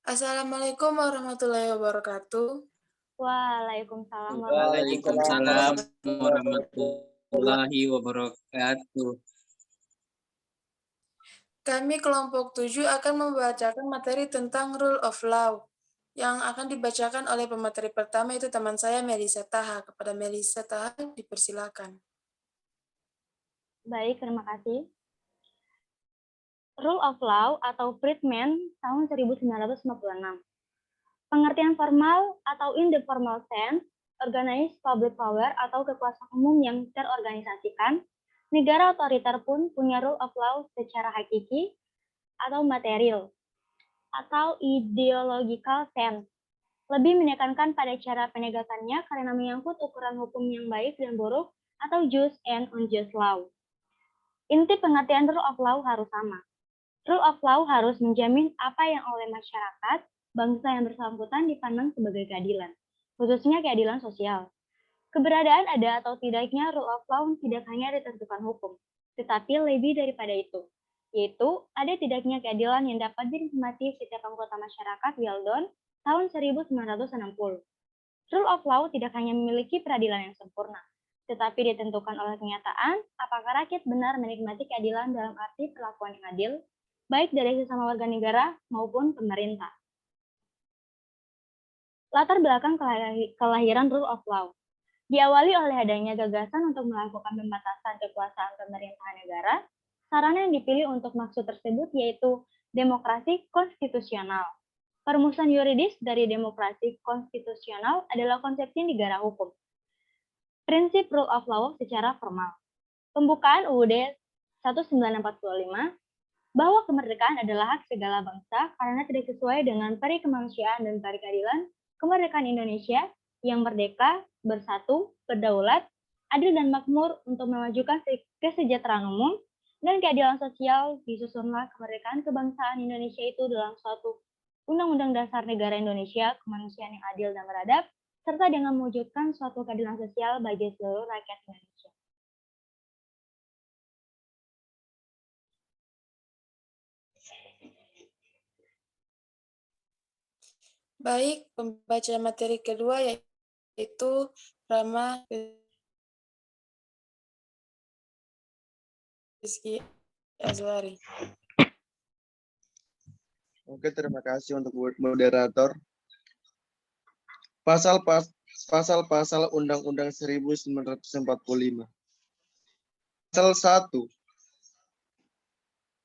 Assalamualaikum warahmatullahi wabarakatuh. Waalaikumsalam warahmatullahi Waalaikumsalam wabarakatuh. warahmatullahi wabarakatuh. Kami kelompok 7 akan membacakan materi tentang Rule of Law yang akan dibacakan oleh pemateri pertama itu teman saya Melisa Taha. Kepada Melisa Taha dipersilakan. Baik, terima kasih. Rule of Law atau Friedman tahun 1956. Pengertian formal atau in the formal sense, organized public power atau kekuasaan umum yang terorganisasikan, negara otoriter pun punya rule of law secara hakiki atau material atau ideological sense. Lebih menekankan pada cara penegakannya karena menyangkut ukuran hukum yang baik dan buruk atau just and unjust law. Inti pengertian rule of law harus sama. Rule of law harus menjamin apa yang oleh masyarakat, bangsa yang bersangkutan dipandang sebagai keadilan, khususnya keadilan sosial. Keberadaan ada atau tidaknya rule of law tidak hanya ditentukan hukum, tetapi lebih daripada itu, yaitu ada tidaknya keadilan yang dapat dinikmati setiap anggota masyarakat Weldon tahun 1960. Rule of law tidak hanya memiliki peradilan yang sempurna, tetapi ditentukan oleh kenyataan apakah rakyat benar menikmati keadilan dalam arti perlakuan yang adil, baik dari sesama warga negara maupun pemerintah. Latar belakang kelahiran Rule of Law diawali oleh adanya gagasan untuk melakukan pembatasan kekuasaan pemerintahan negara. Sarana yang dipilih untuk maksud tersebut yaitu demokrasi konstitusional. Perumusan yuridis dari demokrasi konstitusional adalah konsepsi negara hukum. Prinsip Rule of Law secara formal. Pembukaan UUD 1945 bahwa kemerdekaan adalah hak segala bangsa karena tidak sesuai dengan peri kemanusiaan dan peri keadilan, kemerdekaan Indonesia yang merdeka, bersatu, berdaulat, adil dan makmur untuk memajukan kesejahteraan umum dan keadilan sosial. Disusunlah kemerdekaan kebangsaan Indonesia itu dalam suatu Undang-Undang Dasar Negara Indonesia, kemanusiaan yang adil dan beradab, serta dengan mewujudkan suatu keadilan sosial bagi seluruh rakyat Indonesia. Baik, pembaca materi kedua yaitu Rama Rizky Azwari. Oke, terima kasih untuk moderator. Pasal-pasal Undang-Undang 1945. Pasal 1.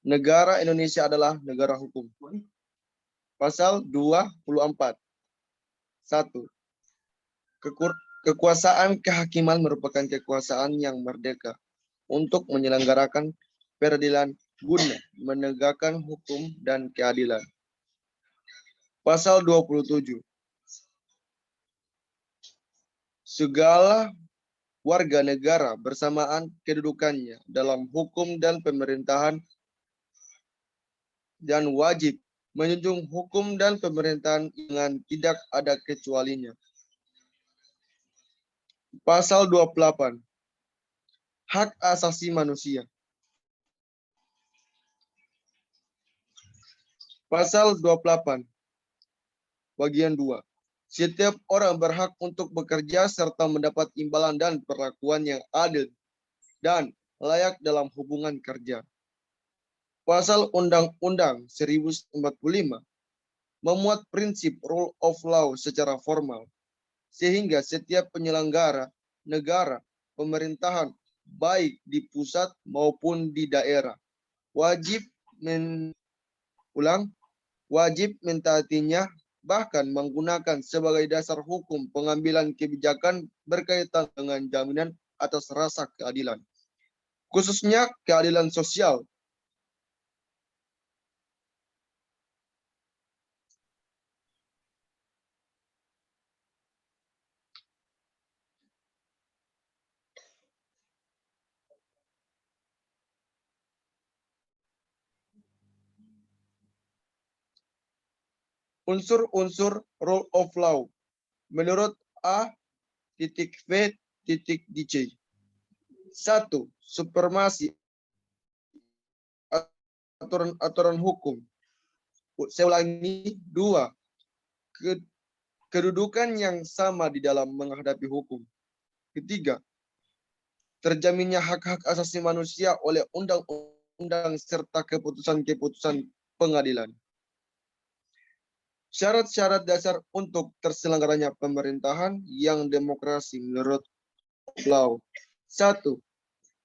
Negara Indonesia adalah negara hukum. Pasal 24. 1. Kekuasaan kehakiman merupakan kekuasaan yang merdeka untuk menyelenggarakan peradilan guna menegakkan hukum dan keadilan. Pasal 27. Segala warga negara bersamaan kedudukannya dalam hukum dan pemerintahan dan wajib menjunjung hukum dan pemerintahan dengan tidak ada kecualinya. Pasal 28. Hak asasi manusia. Pasal 28. Bagian 2. Setiap orang berhak untuk bekerja serta mendapat imbalan dan perlakuan yang adil dan layak dalam hubungan kerja. Pasal Undang-Undang 1045 memuat prinsip rule of law secara formal, sehingga setiap penyelenggara negara, pemerintahan, baik di pusat maupun di daerah, wajib mentaatinya, bahkan menggunakan sebagai dasar hukum pengambilan kebijakan berkaitan dengan jaminan atas rasa keadilan, khususnya keadilan sosial. Unsur-unsur rule of law menurut A.V.DC. 1. Supremasi aturan hukum. Saya ulangi, 2. Kedudukan yang sama di dalam menghadapi hukum. 3. Terjaminnya hak-hak asasi manusia oleh undang-undang serta keputusan-keputusan pengadilan. Syarat-syarat dasar untuk terselenggaranya pemerintahan yang demokrasi menurut Law. 1.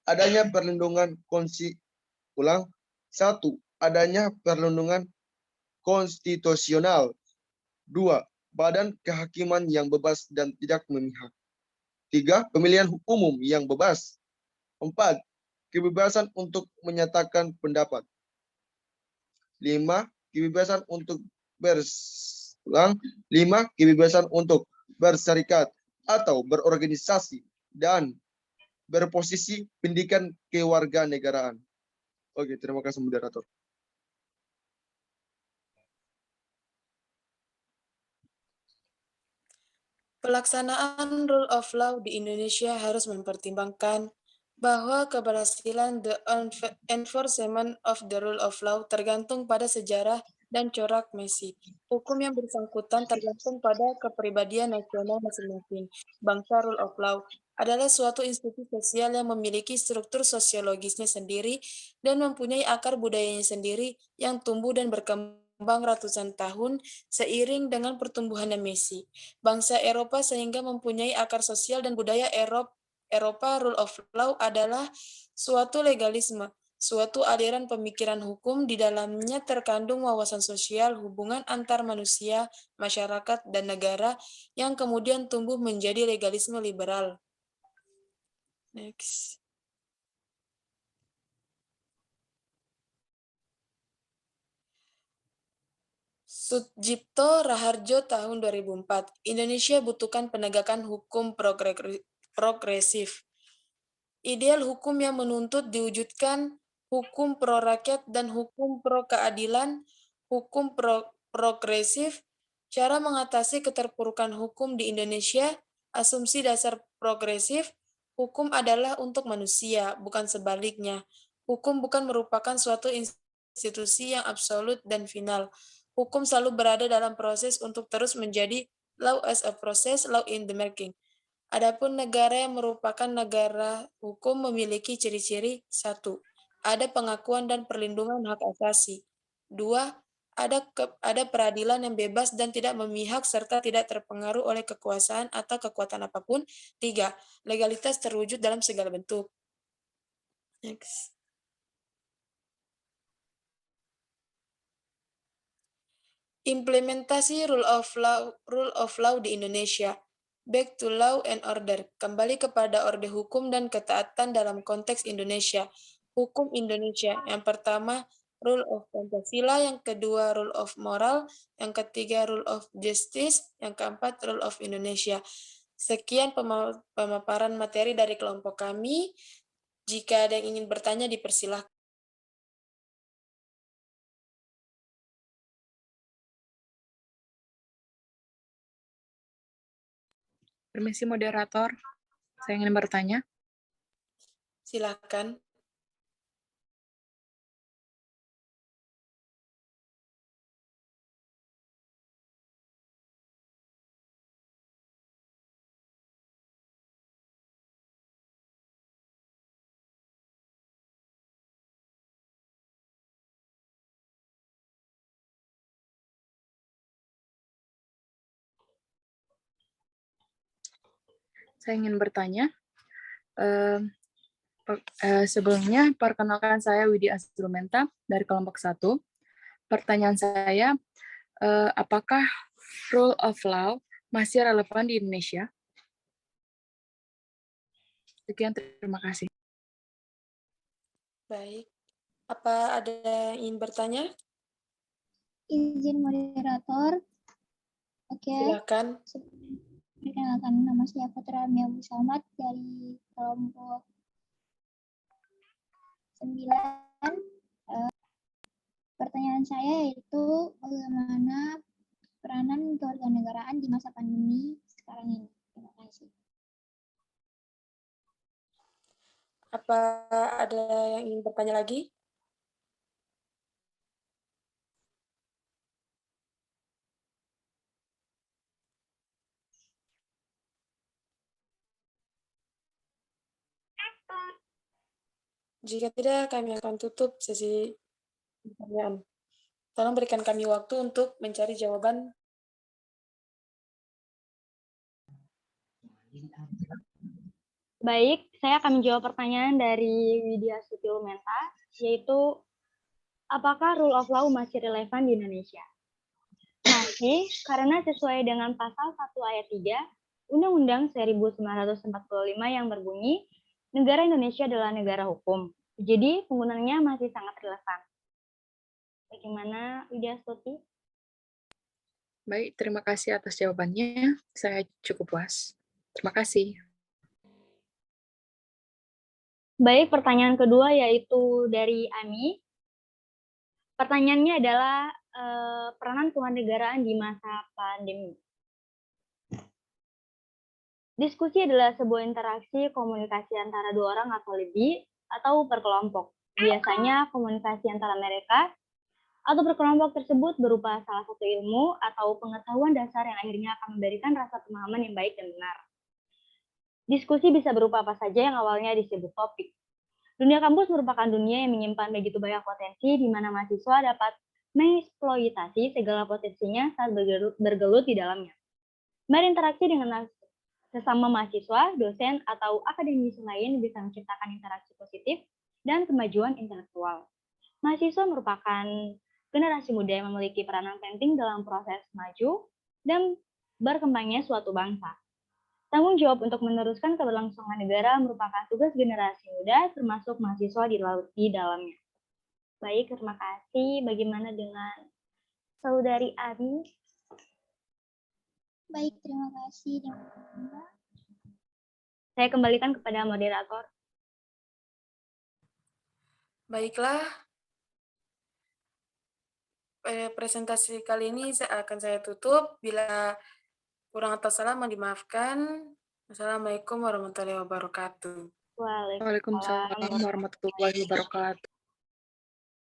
Adanya perlindungan adanya perlindungan konstitusional. 2. Badan kehakiman yang bebas dan tidak memihak. 3. Pemilihan umum yang bebas. 4. Kebebasan untuk menyatakan pendapat. 5. Kebebasan untuk kebebasan untuk berserikat atau berorganisasi dan berposisi pendidikan kewarganegaraan. Oke, terima kasih moderator. Pelaksanaan rule of law di Indonesia harus mempertimbangkan bahwa keberhasilan the enforcement of the rule of law tergantung pada sejarah dan corak Messi. Hukum yang bersangkutan tergantung pada kepribadian nasional masing-masing. Bangsa rule of law adalah suatu institusi sosial yang memiliki struktur sosiologisnya sendiri dan mempunyai akar budayanya sendiri yang tumbuh dan berkembang ratusan tahun seiring dengan pertumbuhannya Messi. Bangsa Eropa sehingga mempunyai akar sosial dan budaya Eropa rule of law adalah suatu legalisme, suatu aliran pemikiran hukum di dalamnya terkandung wawasan sosial, hubungan antar manusia, masyarakat, dan negara yang kemudian tumbuh menjadi legalisme liberal. Next. Sudjipto Raharjo tahun 2004, Indonesia butuhkan penegakan hukum progresif. Ideal hukum yang menuntut diwujudkan hukum pro rakyat dan hukum pro keadilan, hukum progresif, cara mengatasi keterpurukan hukum di Indonesia, asumsi dasar progresif, hukum adalah untuk manusia, bukan sebaliknya. Hukum bukan merupakan suatu institusi yang absolut dan final. Hukum selalu berada dalam proses untuk terus menjadi law as a process, law in the making. Adapun negara yang merupakan negara hukum memiliki ciri-ciri: 1. Ada pengakuan dan perlindungan hak asasi. 2. Ada peradilan yang bebas dan tidak memihak serta tidak terpengaruh oleh kekuasaan atau kekuatan apapun. 3. Legalitas terwujud dalam segala bentuk. Next. Implementasi rule of law di Indonesia. Back to law and order. Kembali kepada orde hukum dan ketaatan dalam konteks Indonesia. Hukum Indonesia. Yang pertama, rule of Pancasila. Yang kedua, rule of moral. Yang ketiga, rule of justice. Yang keempat, rule of Indonesia. Sekian pemaparan materi dari kelompok kami. Jika ada yang ingin bertanya, dipersilahkan. Permisi moderator, saya ingin bertanya. Silakan. Saya ingin bertanya. Sebelumnya, perkenalkan saya Widi Astrumenta dari kelompok 1. Pertanyaan saya, apakah rule of law masih relevan di Indonesia? Sekian, terima kasih. Baik. Apa ada yang ingin bertanya? Izin moderator. Oke. Silakan. Perkenalkan, nama saya Putra Miabu Samad dari kelompok 9. Pertanyaan saya yaitu bagaimana peranan kewarganegaraan di masa pandemi sekarang ini. Terima kasih. Apa ada yang ingin bertanya lagi? Jika tidak, kami akan tutup sesi pertanyaan. Tolong berikan kami waktu untuk mencari jawaban. Baik, saya akan menjawab pertanyaan dari Widya Sutil Menta, yaitu apakah rule of law masih relevan di Indonesia? Masih, karena sesuai dengan pasal 1 ayat 3 Undang-Undang 1945 yang berbunyi, negara Indonesia adalah negara hukum. Jadi, penggunaannya masih sangat relevan. Bagaimana, Widya Stuti? Baik, terima kasih atas jawabannya. Saya cukup puas. Terima kasih. Baik, pertanyaan kedua yaitu dari Ami. Pertanyaannya adalah peranan kewarganegaraan di masa pandemi. Diskusi adalah sebuah interaksi komunikasi antara dua orang atau lebih atau berkelompok. Biasanya komunikasi antara mereka atau berkelompok tersebut berupa salah satu ilmu atau pengetahuan dasar yang akhirnya akan memberikan rasa pemahaman yang baik dan benar. Diskusi bisa berupa apa saja yang awalnya disebut topik. Dunia kampus merupakan dunia yang menyimpan begitu banyak potensi di mana mahasiswa dapat mengeksploitasi segala potensinya saat bergelut di dalamnya. Berinteraksi dengan sesama mahasiswa, dosen, atau akademisi lain bisa menciptakan interaksi positif dan kemajuan intelektual. Mahasiswa merupakan generasi muda yang memiliki peranan penting dalam proses maju dan berkembangnya suatu bangsa. Tanggung jawab untuk meneruskan keberlangsungan negara merupakan tugas generasi muda, termasuk mahasiswa di dalamnya. Baik, terima kasih. Bagaimana dengan Saudari Ari? Baik, terima kasih. Saya kembalikan kepada moderator. Baiklah, presentasi kali ini akan saya tutup. Bila kurang atau salah, mohon dimaafkan. Wassalamualaikum warahmatullahi wabarakatuh. Waalaikumsalam warahmatullahi wabarakatuh.